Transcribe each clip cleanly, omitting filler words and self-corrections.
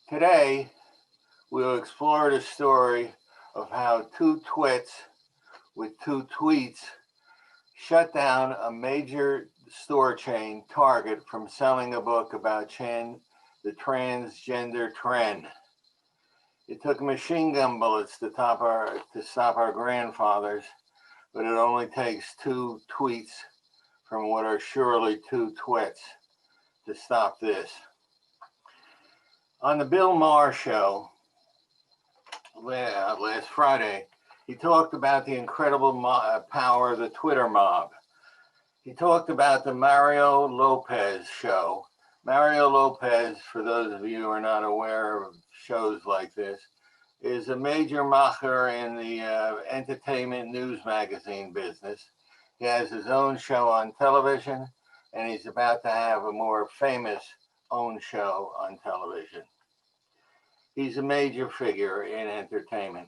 Today, we'll explore the story of how two twits with two tweets shut down a major store chain, Target, from selling a book about the transgender trend. It took machine gun bullets to stop our grandfathers, but it only takes two tweets from what are surely two twits to stop this. On the Bill Maher show last Friday, he talked about the incredible power of the Twitter mob. He talked about the Mario Lopez show. Mario Lopez, for those of you who are not aware of shows like this, is a major macher in the entertainment news magazine business. He has his own show on television, and he's about to have a more famous own show on television. He's a major figure in entertainment.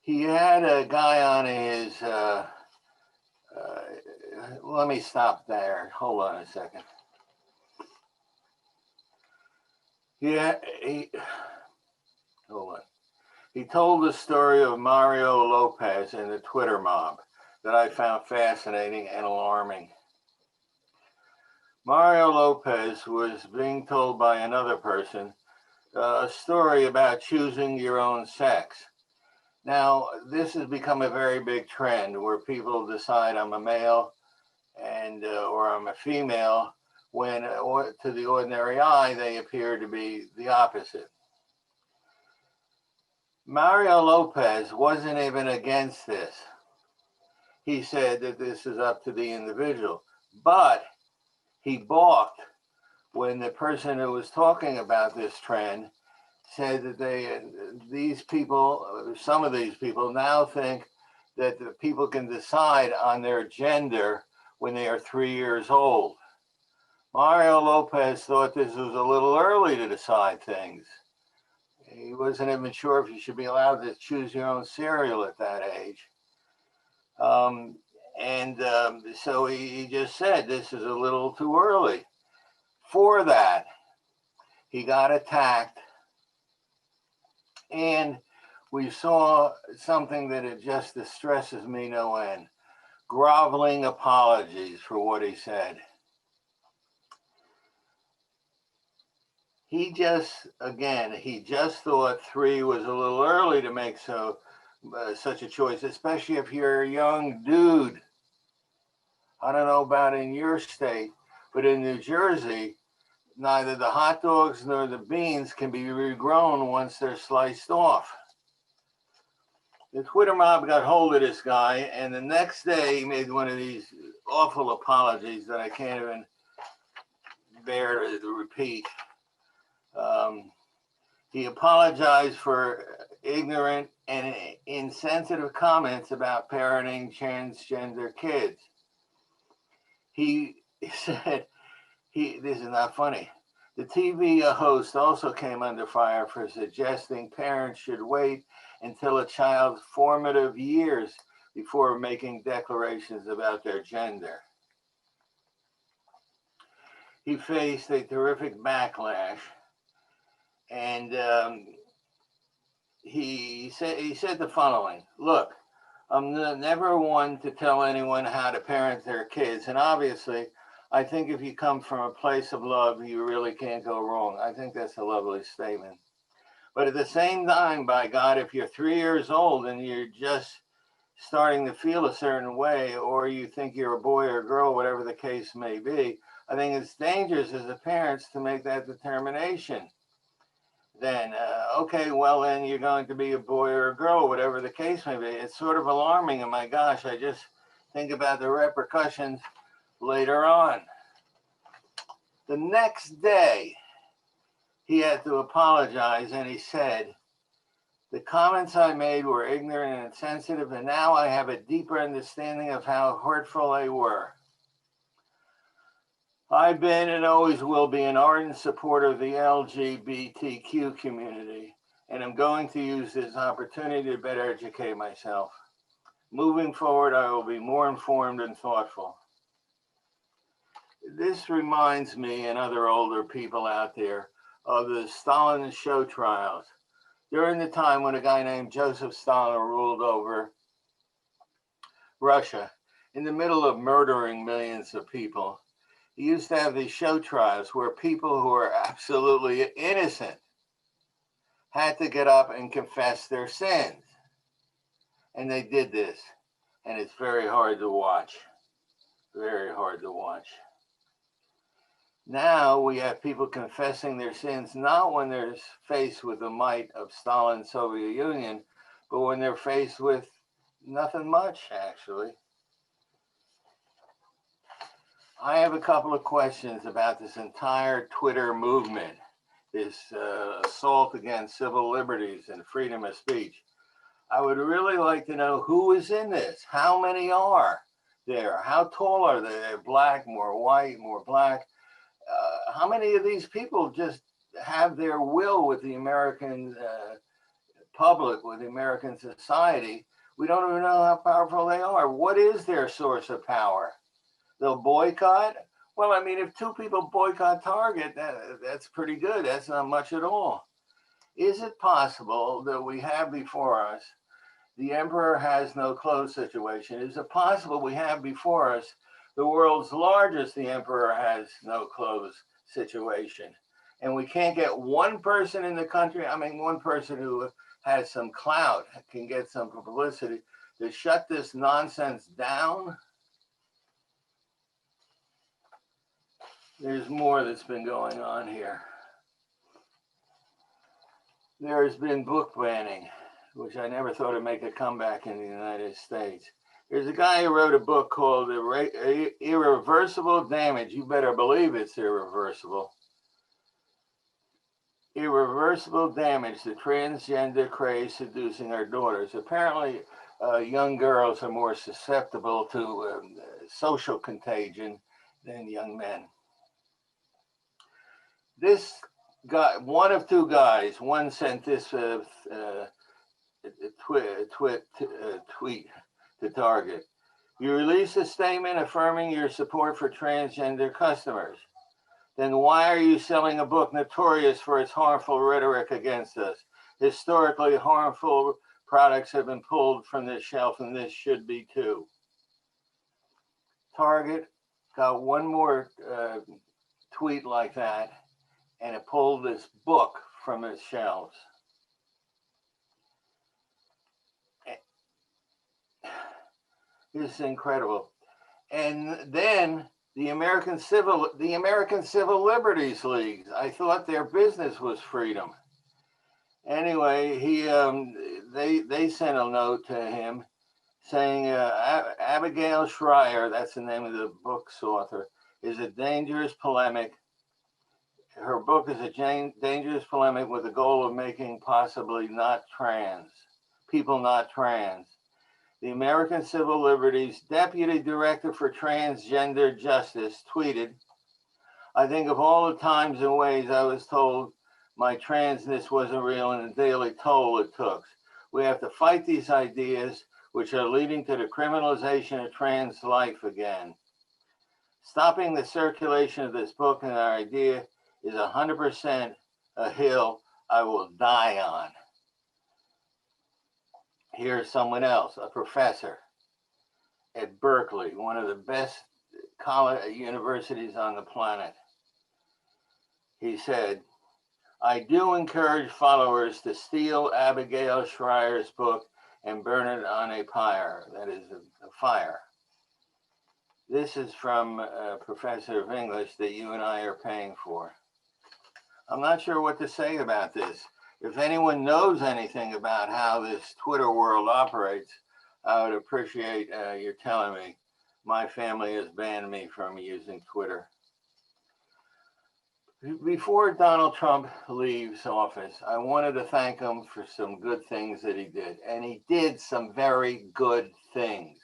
He had a guy on his, let me stop there. Hold on a second. Hold on. He told the story of Mario Lopez and the Twitter mob that I found fascinating and alarming. Mario Lopez was being told by another person a story about choosing your own sex. Now, this has become a very big trend where people decide I'm a male or I'm a female when to the ordinary eye, they appear to be the opposite. Mario Lopez wasn't even against this. He said that this is up to the individual, but he balked when the person who was talking about this trend said that some of these people now think that the people can decide on their gender when they are 3 years old. Mario Lopez thought this was a little early to decide things. He wasn't even sure if you should be allowed to choose your own cereal at that age. So he just said this is a little too early. For that, he got attacked. And we saw something that it just distresses me no end. Groveling apologies for what he said. He just thought 3 was a little early to make such a choice, especially if you're a young dude. I don't know about in your state, but in New Jersey, neither the hot dogs nor the beans can be regrown once they're sliced off. The Twitter mob got hold of this guy, and the next day he made one of these awful apologies that I can't even bear to repeat. He apologized for ignorant and insensitive comments about parenting transgender kids. He said, this is not funny. The TV host also came under fire for suggesting parents should wait until a child's formative years before making declarations about their gender. He faced a terrific backlash, and he said the following: "Look, I'm never one to tell anyone how to parent their kids, and obviously, I think if you come from a place of love, you really can't go wrong." I think that's a lovely statement. But at the same time, by God, if you're 3 years old and you're just starting to feel a certain way, or you think you're a boy or a girl, whatever the case may be, I think it's dangerous as a parent to make that determination. Then, okay, well, then you're going to be a boy or a girl, whatever the case may be. It's sort of alarming, and my gosh, I just think about the repercussions later on. The next day, he had to apologize, and he said, "The comments I made were ignorant and insensitive, and now I have a deeper understanding of how hurtful they were. I've been and always will be an ardent supporter of the LGBTQ community, and I'm going to use this opportunity to better educate myself. Moving forward, I will be more informed and thoughtful." This reminds me and other older people out there of the Stalin show trials during the time when a guy named Joseph Stalin ruled over Russia in the middle of murdering millions of people. He used to have these show trials where people who are absolutely innocent had to get up and confess their sins. And they did this. And it's very hard to watch. Very hard to watch. Now we have people confessing their sins, not when they're faced with the might of Stalin's Soviet Union, but when they're faced with nothing much, actually. I have a couple of questions about this entire Twitter movement, this assault against civil liberties and freedom of speech. I would really like to know who is in this. How many are there? How tall are they? They're black, more white, more black. How many of these people just have their will with the American public, with the American society? We don't even know how powerful they are. What is their source of power? They'll boycott? Well, I mean, if two people boycott Target, that's pretty good. That's not much at all. Is it possible that we have before us the emperor has no clothes situation? Is it possible we have before us the world's largest the emperor has no clothes situation? And we can't get one person in the country, I mean, one person who has some clout, can get some publicity, to shut this nonsense down? There's more that's been going on here. There's been book banning, which I never thought would make a comeback in the United States. There's a guy who wrote a book called Irreversible Damage. You better believe it's irreversible. Irreversible Damage, the transgender craze seducing our daughters. Apparently, young girls are more susceptible to social contagion than young men. This guy, one of two guys, one sent this tweet to Target. You release a statement affirming your support for transgender customers. Then why are you selling a book notorious for its harmful rhetoric against us? Historically harmful products have been pulled from this shelf, and this should be too. Target got one more tweet like that, and it pulled this book from its shelves. This is incredible. And then the American Civil Liberties League. I thought their business was freedom. Anyway, they sent a note to him saying Abigail Shrier, that's the name of the book's author, is a dangerous polemic. Her book is a dangerous polemic with the goal of making possibly people not trans. The American Civil Liberties Deputy Director for Transgender Justice tweeted, I think of all the times and ways I was told my transness wasn't real and the daily toll it took. We have to fight these ideas which are leading to the criminalization of trans life again. Stopping the circulation of this book and our idea is 100% a hill I will die on. Here's someone else, a professor at Berkeley, one of the best universities on the planet. He said, I do encourage followers to steal Abigail Shrier's book and burn it on a pyre, that is a fire. This is from a professor of English that you and I are paying for. I'm not sure what to say about this. If anyone knows anything about how this Twitter world operates, I would appreciate your telling me. My family has banned me from using Twitter. Before Donald Trump leaves office, I wanted to thank him for some good things that he did. And he did some very good things.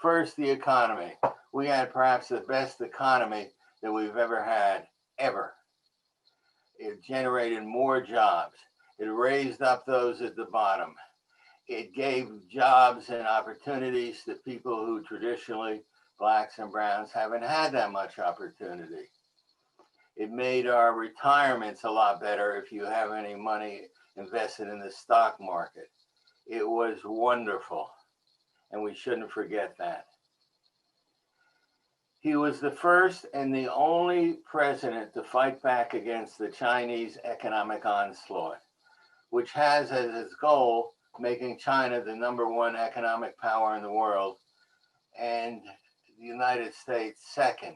First, the economy. We had perhaps the best economy that we've ever had, ever. It generated more jobs. It raised up those at the bottom. It gave jobs and opportunities to people who traditionally blacks and browns haven't had that much opportunity. It made our retirements a lot better if you have any money invested in the stock market. It was wonderful, and we shouldn't forget that. He was the first and the only president to fight back against the Chinese economic onslaught, which has as its goal making China the #1 economic power in the world and the United States second.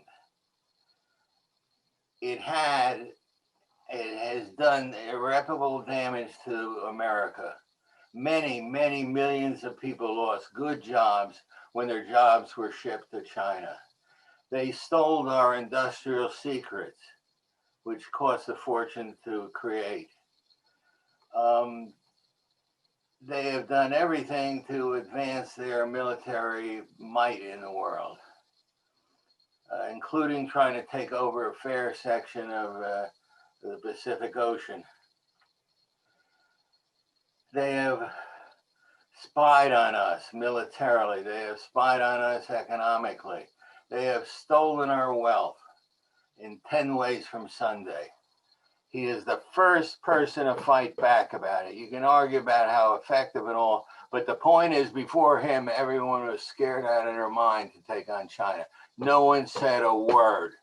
It has done irreparable damage to America. Many, many millions of people lost good jobs when their jobs were shipped to China. They stole our industrial secrets, which cost a fortune to create. They have done everything to advance their military might in the world, including trying to take over a fair section of the Pacific Ocean. They have spied on us militarily. They have spied on us economically. They have stolen our wealth in 10 ways from Sunday. He is the first person to fight back about it. You can argue about how effective and all, but the point is, before him, everyone was scared out of their mind to take on China. No one said a word,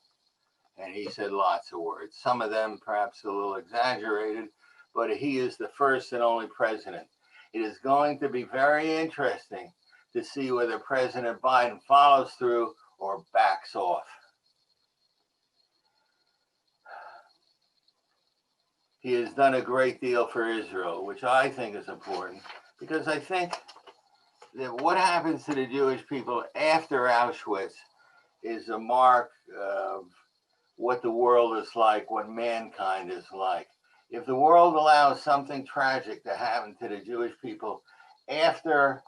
and he said lots of words. Some of them perhaps a little exaggerated, but he is the first and only president. It is going to be very interesting to see whether President Biden follows through or backs off. He has done a great deal for Israel, which I think is important, because I think that what happens to the Jewish people after Auschwitz is a mark of what the world is like, what mankind is like. If the world allows something tragic to happen to the Jewish people after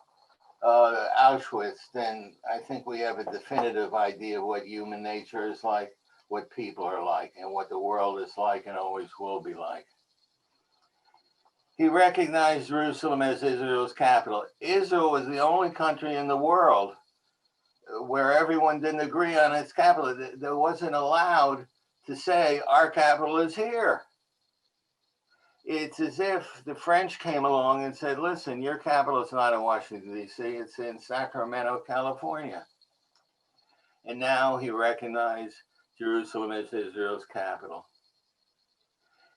Auschwitz, then I think we have a definitive idea of what human nature is like, what people are like, and what the world is like and always will be like. He recognized Jerusalem as Israel's capital. Israel was the only country in the world where everyone didn't agree on its capital. There wasn't allowed to say, our capital is here. It's as if the French came along and said, listen, your capital is not in Washington, D.C., it's in Sacramento, California. And now he recognized Jerusalem as Israel's capital.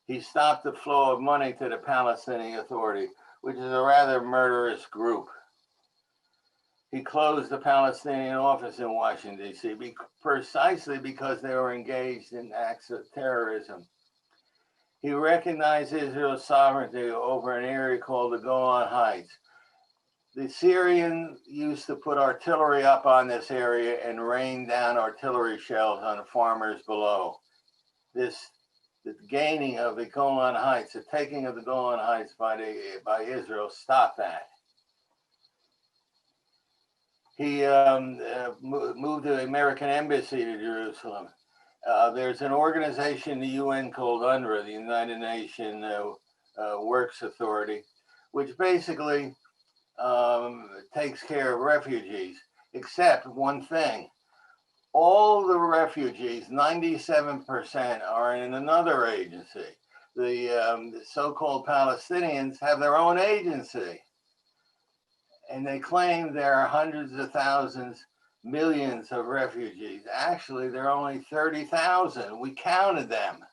He stopped the flow of money to the Palestinian Authority, which is a rather murderous group. He closed the Palestinian office in Washington, D.C., precisely because they were engaged in acts of terrorism. He recognized Israel's sovereignty over an area called the Golan Heights. The Syrians used to put artillery up on this area and rain down artillery shells on the farmers below. The gaining of the Golan Heights, the taking of the Golan Heights by Israel, stopped that. He moved the American embassy to Jerusalem. There's an organization in the UN called UNRWA, the United Nations Works Authority, which basically takes care of refugees, except one thing. All the refugees, 97%, are in another agency. The so-called Palestinians have their own agency. And they claim there are hundreds of thousands, millions of refugees. Actually, there are only 30,000. We counted them.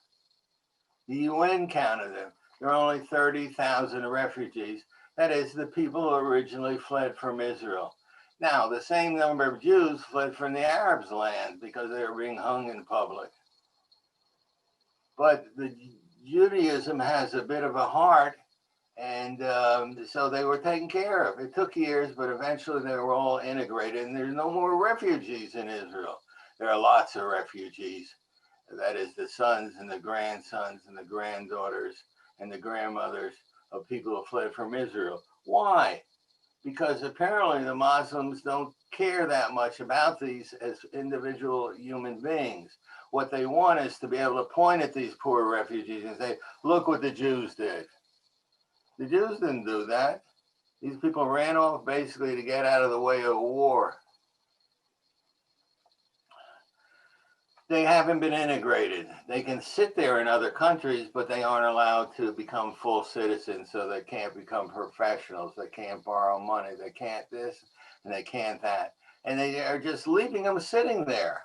The UN counted them. There are only 30,000 refugees. That is, the people who originally fled from Israel. Now, the same number of Jews fled from the Arabs' land because they were being hung in public. But the Judaism has a bit of a heart, and so they were taken care of. It took years, but eventually they were all integrated, and there's no more refugees in Israel. There are lots of refugees. That is, the sons and the grandsons and the granddaughters and the grandmothers of people who fled from Israel. Why? Because apparently the Muslims don't care that much about these as individual human beings. What they want is to be able to point at these poor refugees and say, look what the Jews did. The Jews didn't do that. These people ran off basically to get out of the way of war. They haven't been integrated. They can sit there in other countries, but they aren't allowed to become full citizens, so they can't become professionals. They can't borrow money. They can't this and they can't that. And they are just leaving them sitting there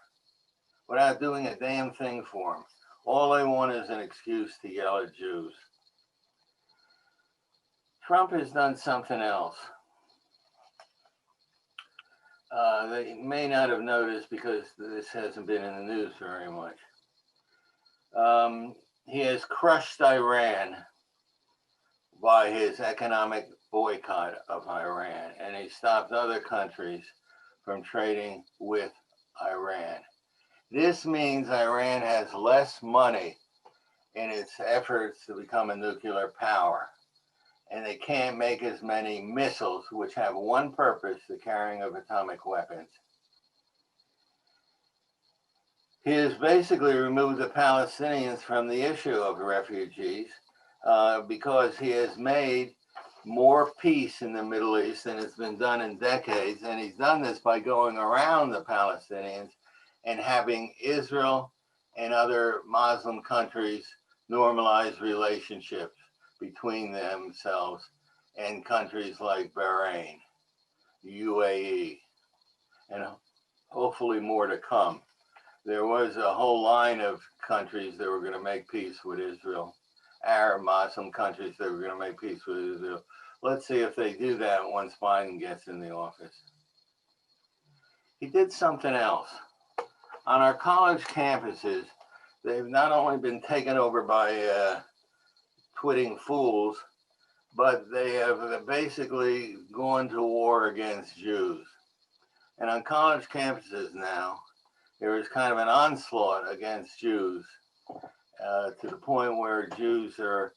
without doing a damn thing for them. All they want is an excuse to yell at Jews. Trump has done something else. They may not have noticed because this hasn't been in the news very much. He has crushed Iran by his economic boycott of Iran, and he stopped other countries from trading with Iran. This means Iran has less money in its efforts to become a nuclear power, and they can't make as many missiles, which have one purpose, the carrying of atomic weapons. He has basically removed the Palestinians from the issue of refugees because he has made more peace in the Middle East than has been done in decades. And he's done this by going around the Palestinians and having Israel and other Muslim countries normalize relationships between themselves and countries like Bahrain, UAE, and hopefully more to come. There was a whole line of countries that were going to make peace with Israel, Arab Muslim countries that were going to make peace with Israel. Let's see if they do that once Biden gets in the office. He did something else. On our college campuses, they've not only been taken over by twitting fools, but they have basically gone to war against Jews. And on college campuses now, there is kind of an onslaught against Jews to the point where Jews are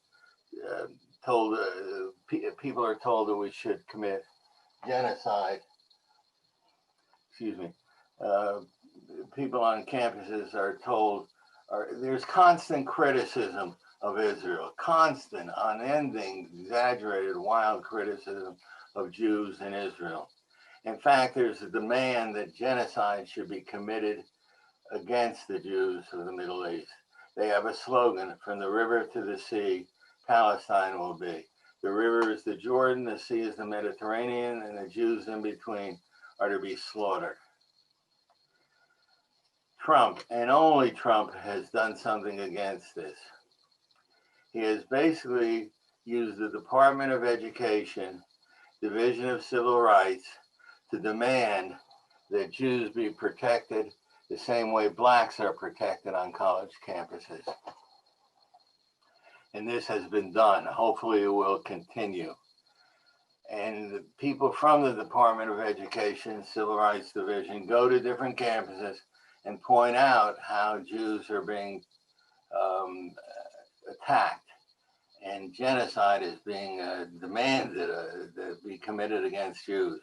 told, people are told that we should commit genocide. Excuse me. People on campuses are told, there's constant criticism of Israel, constant, unending, exaggerated, wild criticism of Jews in Israel. In fact, there's a demand that genocide should be committed against the Jews of the Middle East. They have a slogan, from the river to the sea, Palestine will be. The river is the Jordan, the sea is the Mediterranean, and the Jews in between are to be slaughtered. Trump, and only Trump, has done something against this. He has basically used the Department of Education, Division of Civil Rights, to demand that Jews be protected the same way blacks are protected on college campuses. And this has been done. Hopefully it will continue. And the people from the Department of Education, Civil Rights Division, go to different campuses and point out how Jews are being attacked, and genocide is being demanded to be committed against Jews.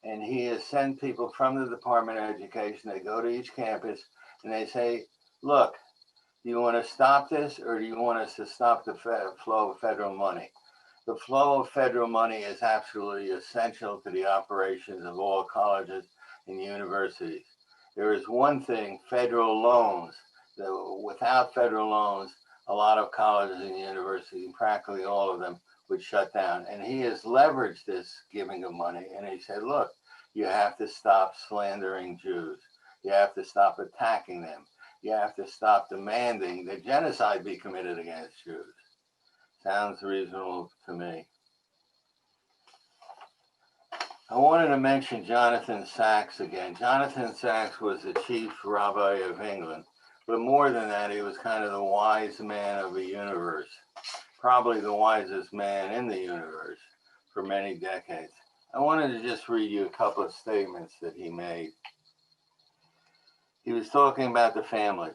And he has sent people from the Department of Education. They go to each campus and they say, look, do you want to stop this, or do you want us to stop the flow of federal money? The flow of federal money is absolutely essential to the operations of all colleges and universities. There is one thing, federal loans. Without federal loans, a lot of colleges and universities, practically all of them, would shut down. And he has leveraged this giving of money. And he said, look, you have to stop slandering Jews. You have to stop attacking them. You have to stop demanding that genocide be committed against Jews. Sounds reasonable to me. I wanted to mention Jonathan Sacks again. Jonathan Sacks was the chief rabbi of England. But more than that, he was kind of the wise man of the universe. Probably the wisest man in the universe for many decades. I wanted to just read you a couple of statements that he made. He was talking about the family.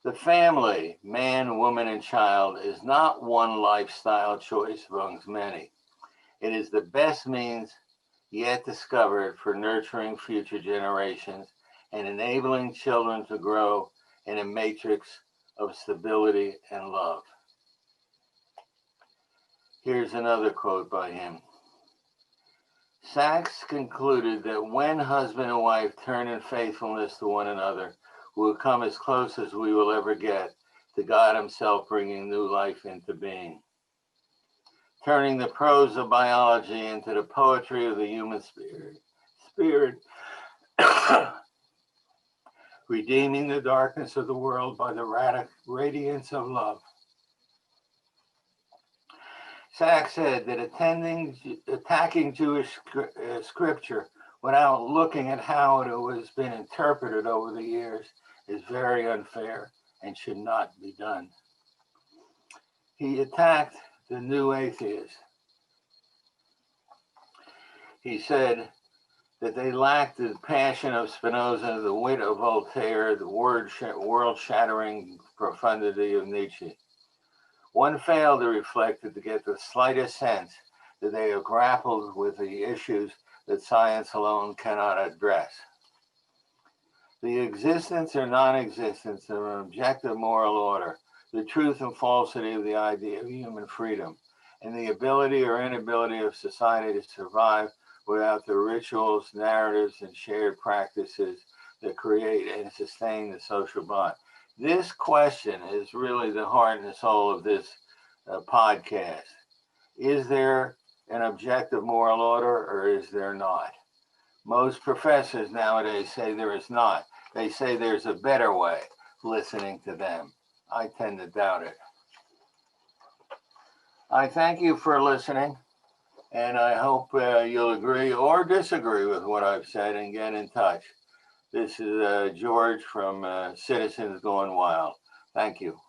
The family, man, woman, and child, is not one lifestyle choice amongst many. It is the best means yet discovered for nurturing future generations and enabling children to grow in a matrix of stability and love. Here's another quote by him. Sacks concluded that when husband and wife turn in faithfulness to one another, will come as close as we will ever get to God himself bringing new life into being, turning the prose of biology into the poetry of the human spirit, redeeming the darkness of the world by the radiance of love. Sachs said that attacking Jewish scripture without looking at how it has been interpreted over the years is very unfair and should not be done. He attacked the new atheists. He said that they lacked the passion of Spinoza, the wit of Voltaire, the world-shattering profundity of Nietzsche. One failed to reflect to get the slightest sense that they have grappled with the issues that science alone cannot address. The existence or non-existence of an objective moral order, the truth and falsity of the idea of human freedom, and the ability or inability of society to survive without the rituals, narratives, and shared practices that create and sustain the social bond. This question is really the heart and the soul of this podcast. Is there an objective moral order or is there not? Most professors nowadays say there is not. They say there's a better way, listening to them. I tend to doubt it. I thank you for listening, and I hope you'll agree or disagree with what I've said and get in touch. This is George from Citizens Going Wild. Thank you.